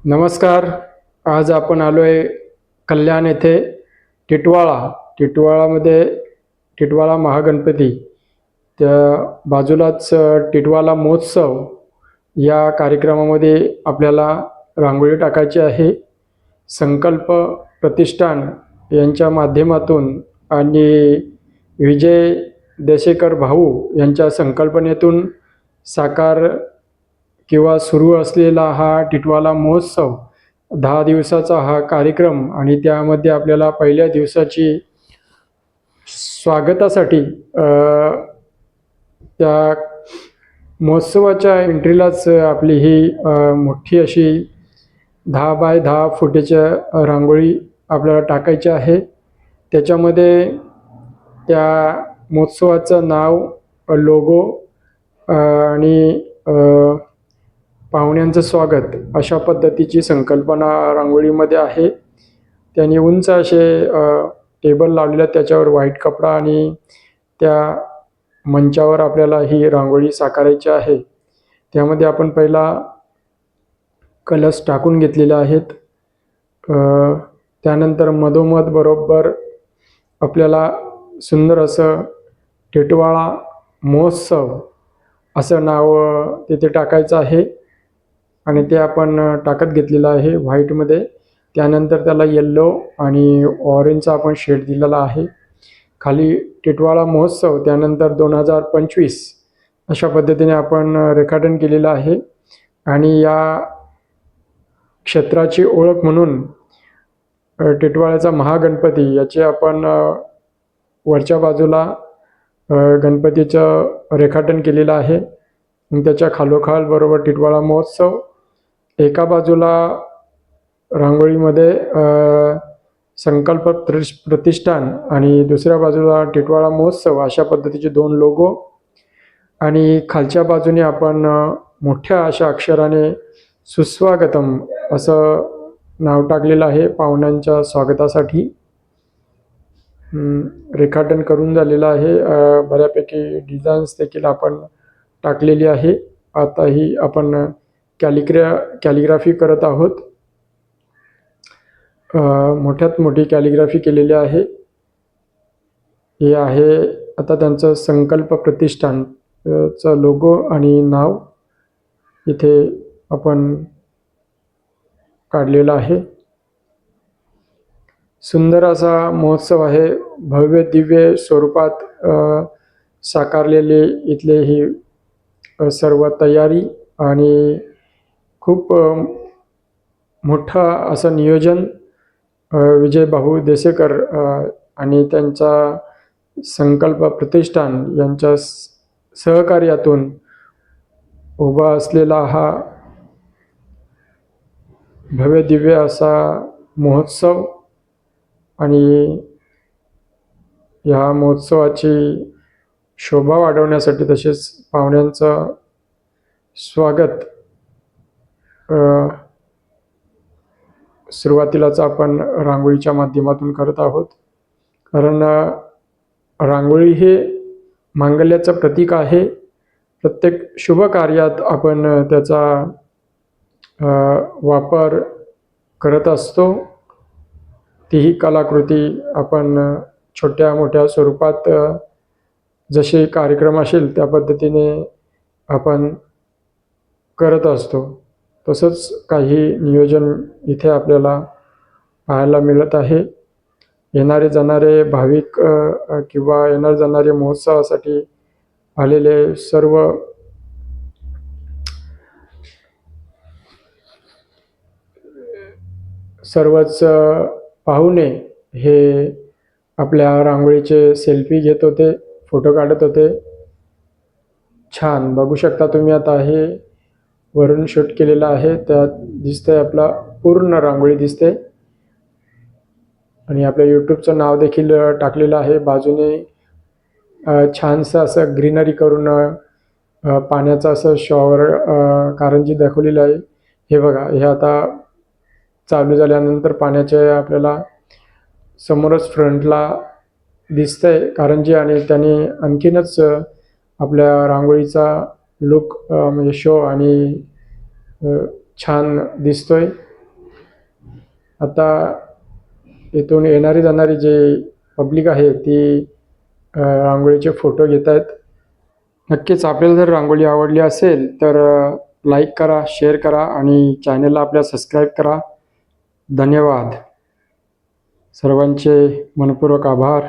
नमस्कार. आज आपण आलोय कल्याण येथे टिटवाळामध्ये टिटवाळा महागणपती त्या बाजूलाच टिटवाळा महोत्सव या कार्यक्रमामध्ये आपल्याला रांगोळी टाकायची आहे. संकल्प प्रतिष्ठान यांच्या माध्यमातून आणि विजय देशेकर भाऊ यांच्या संकल्पनेतून साकार किंवा सुरू असलेला हा टिटवाळा महोत्सव 10 दिवसाचा हा कार्यक्रम आणि त्यामध्ये आपल्याला पहिल्या दिवसाची स्वागतासाठी त्या महोत्सवाच्या एंट्रीलाच आपली ही मोठी अशी 10 बाय 10 फुटाच्या रांगोळी आपल्याला टाकायची आहे. त्याच्यामध्ये त्या महोत्सवाचं नाव, लोगो आणि पाहुण्यांचं स्वागत अशा पद्धतीची संकल्पना रांगोळीमध्ये आहे. त्यांनी उंच असे टेबल लावलेले, त्याच्यावर व्हाईट कपडा आणि त्या मंचावर आपल्याला ही रांगोळी साकारायची आहे. त्यामध्ये आपण पहिला कलश टाकून घेतलेले आहेत. त्यानंतर मधोमध बरोबर आपल्याला सुंदर असं टिटवाळा महोत्सव असं नाव तिथे टाकायचं आहे आणि ते आपण टाकत घेतलेलं आहे व्हाईटमध्ये. त्यानंतर त्याला येल्लो आणि ऑरेंजचा आपण शेड दिलेला आहे. खाली टिटवाळा महोत्सव त्यानंतर 2025 अशा पद्धतीने आपण रेखाटन केलेलं आहे. आणि या क्षेत्राची ओळख म्हणून टिटवाळ्याचा महागणपती याचे आपण वरच्या बाजूला गणपतीचं रेखाटन केलेलं आहे. त्याच्या खालोखाल बरोबर टिटवाळा महोत्सव, एका बाजूला रांगोळीमध्ये संकल्प प्रतिष्ठान आणि दुसऱ्या बाजूला टिटवाळा महोत्सव अशा पद्धतीचे 2 लोगो. आणि खालच्या बाजूने आपण मोठ्या अशा अक्षराने सुस्वागतम असं नाव टाकलेलं आहे पाहुण्यांच्या स्वागतासाठी. रेखाटन करून झालेलं आहे. बऱ्यापैकी डिझाईन्स देखील आपण टाकलेली आहे. आता ही आपण कॅलिग्राफी करत आहोत. मोठ्यात मोठी कॅलिग्राफी केलेली आहे. हे आहे आता त्यांचं संकल्प प्रतिष्ठान चा लोगो आणि नाव इथे आपण काढलेला आहे. सुंदर असा महोत्सव आहे. भव्य दिव्य स्वरूपात साकारलेले इथले ही सर्व तयारी आणि खूप मोठं असं नियोजन विजय भाऊ देशेकर आणि त्यांचा संकल्प प्रतिष्ठान यांच्या सहकार्यातून उभा असलेला हा भव्य दिव्य असा महोत्सव. आणि या महोत्सवाची शोभा वाढवण्यासाठी तसेच पाहुण्यांचं स्वागत सुरुवातीलाच आपण रांगोळीच्या माध्यमातून करत आहोत. कारण रांगोळी हे मांगल्याचं प्रतीक आहे. प्रत्येक शुभ कार्यात आपण त्याचा वापर करत असतो. तीही कलाकृती आपण छोट्या मोठ्या स्वरूपात जसे कार्यक्रम असेल त्या पद्धतीने आपण करत असतो. तसंच काही नियोजन इथे आपल्याला पाहायला मिळत आहे. येणारे जाणारे भाविक किंवा येणारे जाणारे महोत्सवासाठी आलेले सर्वच पाहुणे हे आपल्या रांगोळीचे सेल्फी घेत होते, फोटो काढत होते. छान बघू शकता तुम्ही. आता हे वरून शूट केलेलं आहे. त्यात दिसतंय आपला पूर्ण रांगोळी दिसते आणि आपल्या यूट्यूबचं नाव देखील टाकलेलं आहे. बाजूने छानसं असं ग्रीनरी करून पाण्याचं असं शॉवर कारंजी दाखवलेलं आहे. हे बघा, हे आता चालू झाल्यानंतर पाण्याचे आपल्याला समोरच फ्रंटला दिसतंय कारंजी आणि त्याने आणखीनच आपल्या रांगोळीचा लुक म्हणजे शो आणि छान दिसतोय. आता इथून येणारी जाणारी जे पब्लिक आहे ती रांगोळीचे फोटो घेत आहेत. नक्कीच आपल्याला जर रांगोळी आवडली असेल तर लाईक करा, शेअर करा आणि चॅनलला आपल्या सबस्क्राईब करा. धन्यवाद. सर्वांचे मनपूर्वक आभार.